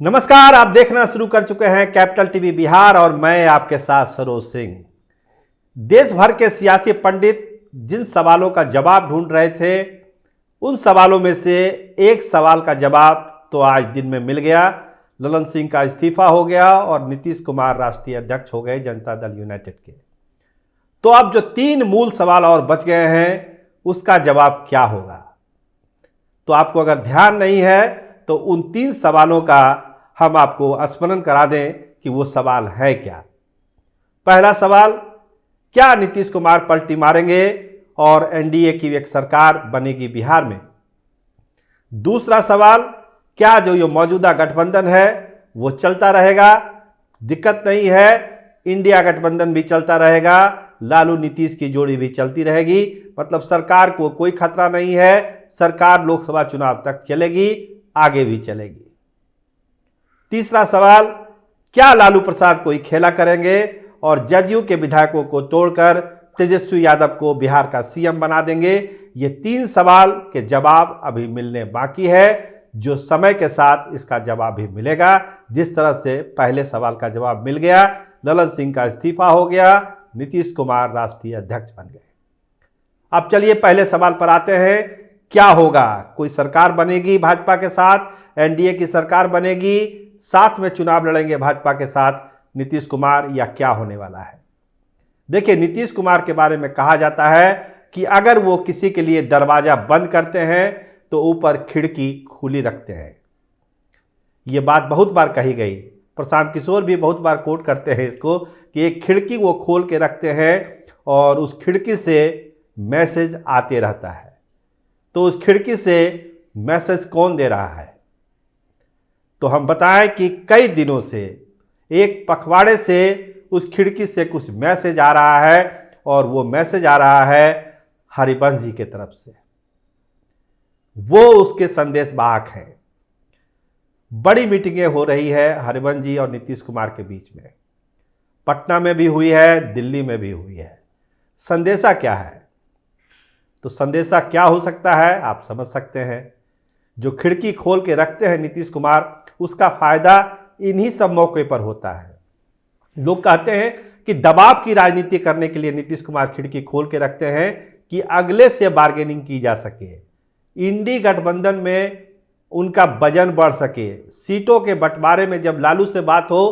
नमस्कार, आप देखना शुरू कर चुके हैं कैपिटल टीवी बिहार और मैं आपके साथ सरोज सिंह। देश भर के सियासी पंडित जिन सवालों का जवाब ढूंढ रहे थे, उन सवालों में से एक सवाल का जवाब तो आज दिन में मिल गया। ललन सिंह का इस्तीफा हो गया और नीतीश कुमार राष्ट्रीय अध्यक्ष हो गए जनता दल यूनाइटेड के। तो अब जो तीन मूल सवाल और बच गए हैं, उसका जवाब क्या होगा? तो आपको अगर ध्यान नहीं है तो उन तीन सवालों का हम आपको स्मरण करा दें कि वो सवाल है क्या। पहला सवाल, क्या नीतीश कुमार पलटी मारेंगे और एनडीए की एक सरकार बनेगी बिहार में? दूसरा सवाल, क्या जो मौजूदा गठबंधन है वो चलता रहेगा? दिक्कत नहीं है, इंडिया गठबंधन भी चलता रहेगा, लालू नीतीश की जोड़ी भी चलती रहेगी, मतलब सरकार को कोई खतरा नहीं है, सरकार लोकसभा चुनाव तक चलेगी, आगे भी चलेगी। तीसरा सवाल, क्या लालू प्रसाद कोई खेला करेंगे और जदयू के विधायकों को तोड़कर तेजस्वी यादव को बिहार का सीएम बना देंगे? ये तीन सवाल के जवाब अभी मिलने बाकी है, जो समय के साथ इसका जवाब भी मिलेगा। जिस तरह से पहले सवाल का जवाब मिल गया, ललन सिंह का इस्तीफा हो गया, नीतीश कुमार राष्ट्रीय अध्यक्ष बन गए। अब चलिए पहले सवाल पर आते हैं, क्या होगा? कोई सरकार बनेगी भाजपा के साथ, एनडीए की सरकार बनेगी, साथ में चुनाव लड़ेंगे भाजपा के साथ नीतीश कुमार, या क्या होने वाला है? देखिए, नीतीश कुमार के बारे में कहा जाता है कि अगर वो किसी के लिए दरवाजा बंद करते हैं तो ऊपर खिड़की खुली रखते हैं। ये बात बहुत बार कही गई, प्रशांत किशोर भी बहुत बार कोट करते हैं इसको, कि एक खिड़की वो खोल के रखते हैं और उस खिड़की से मैसेज आते रहता है। तो उस खिड़की से मैसेज कौन दे रहा है? तो हम बताएं कि कई दिनों से एक पखवाड़े से उस खिड़की से कुछ मैसेज आ रहा है, और वो मैसेज आ रहा है हरिवंश जी के तरफ से। वो उसके संदेश वाहक हैं। बड़ी मीटिंगें हो रही है हरिवंश जी और नीतीश कुमार के बीच में, पटना में भी हुई है, दिल्ली में भी हुई है। संदेशा क्या है? तो संदेशा क्या हो सकता है आप समझ सकते हैं। जो खिड़की खोल के रखते हैं नीतीश कुमार, उसका फायदा इन्हीं सब मौके पर होता है। लोग कहते हैं कि दबाव की राजनीति करने के लिए नीतीश कुमार खिड़की खोल के रखते हैं कि अगले से बार्गेनिंग की जा सके, इंडी गठबंधन में उनका वजन बढ़ सके, सीटों के बंटवारे में जब लालू से बात हो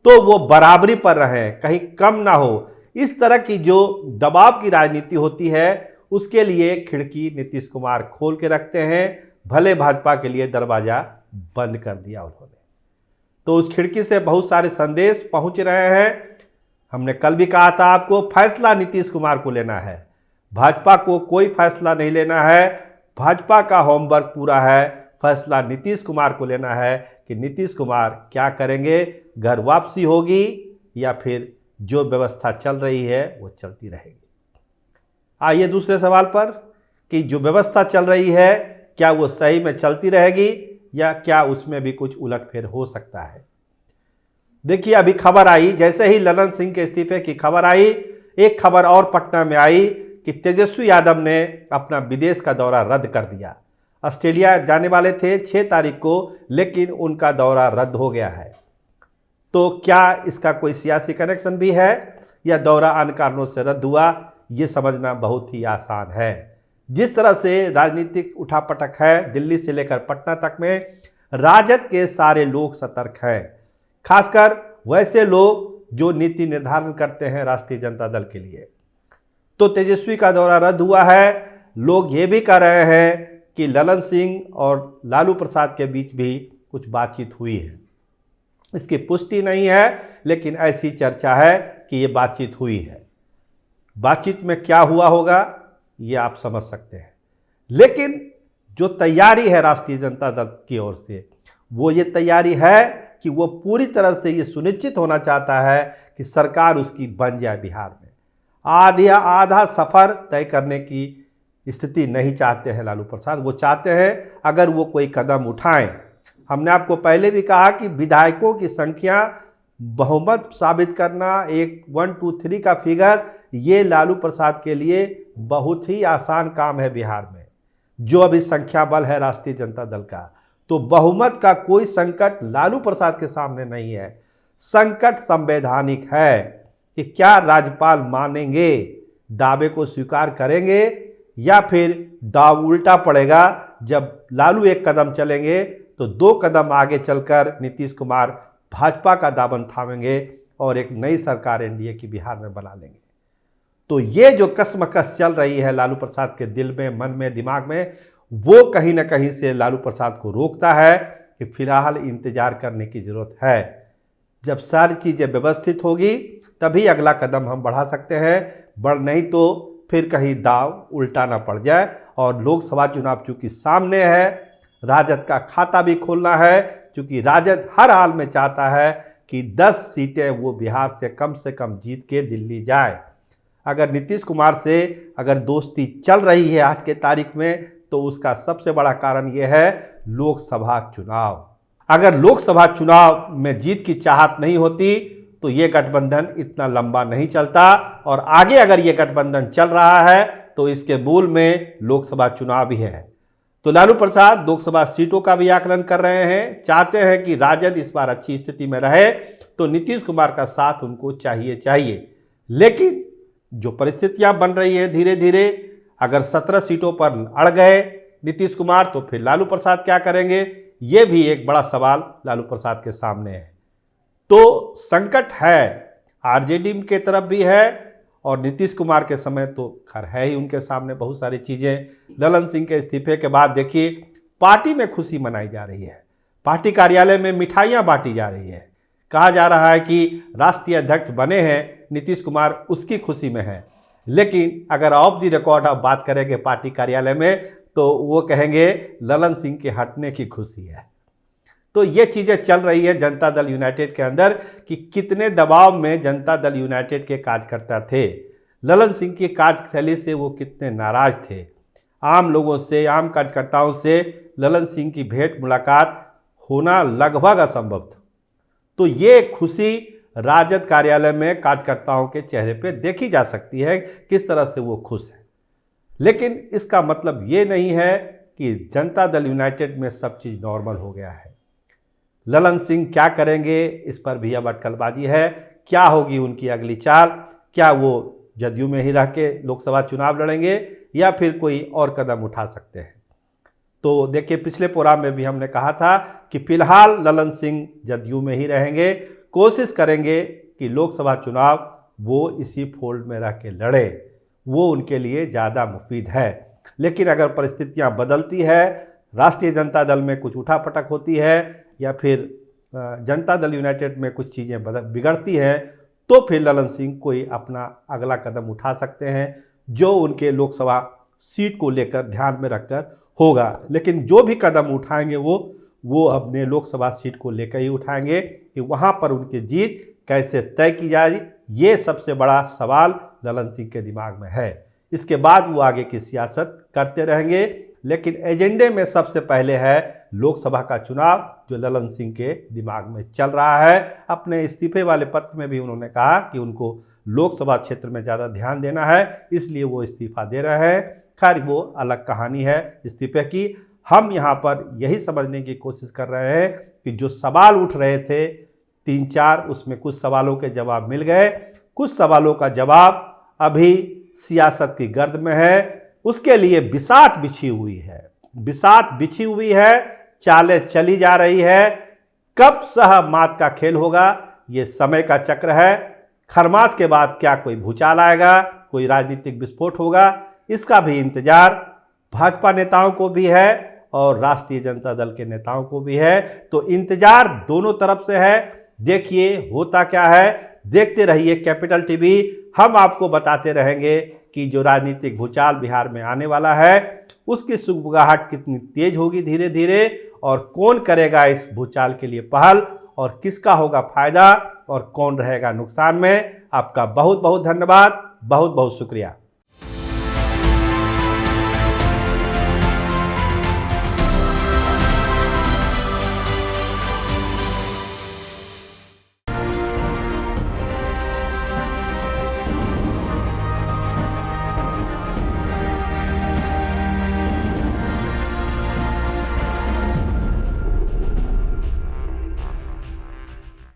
तो वो बराबरी पर रहें, कहीं कम ना हो। इस तरह की जो दबाव की राजनीति होती है, उसके लिए खिड़की नीतीश कुमार खोल के रखते हैं। भले भाजपा के लिए दरवाजा बंद कर दिया उन्होंने, तो उस खिड़की से बहुत सारे संदेश पहुंच रहे हैं। हमने कल भी कहा था आपको, फैसला नीतीश कुमार को लेना है, भाजपा को कोई फैसला नहीं लेना है। भाजपा का होमवर्क पूरा है, फैसला नीतीश कुमार को लेना है कि नीतीश कुमार क्या करेंगे, घर वापसी होगी या फिर जो व्यवस्था चल रही है वो चलती रहेगी। आइए दूसरे सवाल पर, कि जो व्यवस्था चल रही है क्या वो सही में चलती रहेगी या क्या उसमें भी कुछ उलटफेर हो सकता है? देखिए, अभी खबर आई, जैसे ही ललन सिंह के इस्तीफे की खबर आई, एक खबर और पटना में आई कि तेजस्वी यादव ने अपना विदेश का दौरा रद्द कर दिया। ऑस्ट्रेलिया जाने वाले थे 6 तारीख को, लेकिन उनका दौरा रद्द हो गया है। तो क्या इसका कोई सियासी कनेक्शन भी है या दौरा अन्य कारणों से रद्द हुआ? ये समझना बहुत ही आसान है। जिस तरह से राजनीतिक उठापटक है दिल्ली से लेकर पटना तक में, राजद के सारे लोग सतर्क हैं, खासकर वैसे लोग जो नीति निर्धारण करते हैं राष्ट्रीय जनता दल के लिए। तो तेजस्वी का दौरा रद्द हुआ है। लोग ये भी कह रहे हैं कि ललन सिंह और लालू प्रसाद के बीच भी कुछ बातचीत हुई है। इसकी पुष्टि नहीं है, लेकिन ऐसी चर्चा है कि ये बातचीत हुई है। बातचीत में क्या हुआ होगा ये आप समझ सकते हैं, लेकिन जो तैयारी है राष्ट्रीय जनता दल की ओर से, वो ये तैयारी है कि वो पूरी तरह से ये सुनिश्चित होना चाहता है कि सरकार उसकी बन जाए बिहार में। आधा सफ़र तय करने की स्थिति नहीं चाहते हैं लालू प्रसाद। वो चाहते हैं अगर वो कोई कदम उठाएं। हमने आपको पहले भी कहा कि विधायकों की संख्या, बहुमत साबित करना, एक 1 2 3 का फिगर, ये लालू प्रसाद के लिए बहुत ही आसान काम है बिहार में, जो अभी संख्या बल है राष्ट्रीय जनता दल का। तो बहुमत का कोई संकट लालू प्रसाद के सामने नहीं है। संकट संवैधानिक है कि क्या राज्यपाल मानेंगे, दावे को स्वीकार करेंगे, या फिर दाव उल्टा पड़ेगा। जब लालू एक कदम चलेंगे तो 2 कदम आगे चलकर नीतीश कुमार भाजपा का दामन थामेंगे और एक नई सरकार एनडीए की बिहार में बना लेंगे। तो ये जो कश्मकश चल रही है लालू प्रसाद के दिल में, मन में, दिमाग में, वो कहीं ना कहीं से लालू प्रसाद को रोकता है कि फिलहाल इंतजार करने की ज़रूरत है। जब सारी चीज़ें व्यवस्थित होगी तभी अगला कदम हम बढ़ा सकते हैं, नहीं तो फिर कहीं दाव उल्टा ना पड़ जाए। और लोकसभा चुनाव चूँकि सामने है, राजद का खाता भी खोलना है, क्योंकि राजद हर हाल में चाहता है कि 10 सीटें वो बिहार से कम जीत के दिल्ली जाए। अगर नीतीश कुमार से अगर दोस्ती चल रही है आज के तारीख में, तो उसका सबसे बड़ा कारण ये है लोकसभा चुनाव। अगर लोकसभा चुनाव में जीत की चाहत नहीं होती तो ये गठबंधन इतना लंबा नहीं चलता, और आगे अगर ये गठबंधन चल रहा है तो इसके मूल में लोकसभा चुनाव ही है। तो लालू प्रसाद लोकसभा सीटों का भी आकलन कर रहे हैं, चाहते हैं कि राजद इस बार अच्छी स्थिति में रहे, तो नीतीश कुमार का साथ उनको चाहिए। लेकिन जो परिस्थितियां बन रही है धीरे धीरे, अगर 17 सीटों पर अड़ गए नीतीश कुमार तो फिर लालू प्रसाद क्या करेंगे, ये भी एक बड़ा सवाल लालू प्रसाद के सामने है। तो संकट है, आरजेडी के तरफ भी है, और नीतीश कुमार के समय तो खैर है ही उनके सामने बहुत सारी चीज़ें। ललन सिंह के इस्तीफे के बाद देखिए पार्टी में खुशी मनाई जा रही है, पार्टी कार्यालय में मिठाइयाँ बांटी जा रही है, कहा जा रहा है कि राष्ट्रीय अध्यक्ष बने हैं नीतीश कुमार, उसकी खुशी में है। लेकिन अगर ऑफ द रिकॉर्ड आप बात करेंगे पार्टी कार्यालय में तो वो कहेंगे ललन सिंह के हटने की खुशी है। तो ये चीज़ें चल रही है जनता दल यूनाइटेड के अंदर कि कितने दबाव में जनता दल यूनाइटेड के कार्यकर्ता थे, ललन सिंह की कार्यशैली से वो कितने नाराज थे। आम लोगों से, आम कार्यकर्ताओं से ललन सिंह की भेंट मुलाकात होना लगभग असंभव था। तो ये खुशी राजद कार्यालय में कार्यकर्ताओं के चेहरे पे देखी जा सकती है, किस तरह से वो खुश है। लेकिन इसका मतलब ये नहीं है कि जनता दल यूनाइटेड में सब चीज़ नॉर्मल हो गया है। ललन सिंह क्या करेंगे इस पर भी अब अटकलबाजी है। क्या होगी उनकी अगली चाल, क्या वो जदयू में ही रह के लोकसभा चुनाव लड़ेंगे या फिर कोई और कदम उठा सकते हैं। तो देखिए पिछले प्रोग्राम में भी हमने कहा था कि फिलहाल ललन सिंह जदयू में ही रहेंगे, कोशिश करेंगे कि लोकसभा चुनाव वो इसी फोल्ड में रह के लड़े, वो उनके लिए ज़्यादा मुफीद है। लेकिन अगर परिस्थितियां बदलती है, राष्ट्रीय जनता दल में कुछ उठापटक होती है या फिर जनता दल यूनाइटेड में कुछ चीज़ें बिगड़ती हैं, तो फिर ललन सिंह कोई अपना अगला कदम उठा सकते हैं, जो उनके लोकसभा सीट को लेकर ध्यान में रखकर होगा। लेकिन जो भी कदम उठाएंगे वो अपने लोकसभा सीट को लेकर ही उठाएंगे कि वहाँ पर उनकी जीत कैसे तय की जाए, ये सबसे बड़ा सवाल ललन सिंह के दिमाग में है। इसके बाद वो आगे की सियासत करते रहेंगे, लेकिन एजेंडे में सबसे पहले है लोकसभा का चुनाव, जो ललन सिंह के दिमाग में चल रहा है। अपने इस्तीफे वाले पत्र में भी उन्होंने कहा कि उनको लोकसभा क्षेत्र में ज़्यादा ध्यान देना है, इसलिए वो इस्तीफा दे रहे हैं। खैर वो अलग कहानी है इस्तीफे की। हम यहाँ पर यही समझने की कोशिश कर रहे हैं कि जो सवाल उठ रहे थे 3-4, उसमें कुछ सवालों के जवाब मिल गए, कुछ सवालों का जवाब अभी सियासत की गर्द में है। उसके लिए बिसात बिछी हुई है, चालें चली जा रही है। कब सहमात का खेल होगा, ये समय का चक्र है। खरमास के बाद क्या कोई भूचाल आएगा, कोई राजनीतिक विस्फोट होगा, इसका भी इंतजार भाजपा नेताओं को भी है और राष्ट्रीय जनता दल के नेताओं को भी है। तो इंतजार दोनों तरफ से है। देखिए होता क्या है, देखते रहिए कैपिटल टीवी। हम आपको बताते रहेंगे कि जो राजनीतिक भूचाल बिहार में आने वाला है उसकी सुगबुगाहट कितनी तेज होगी धीरे धीरे, और कौन करेगा इस भूचाल के लिए पहल, और किसका होगा फायदा और कौन रहेगा नुकसान में। आपका बहुत बहुत धन्यवाद, बहुत बहुत शुक्रिया।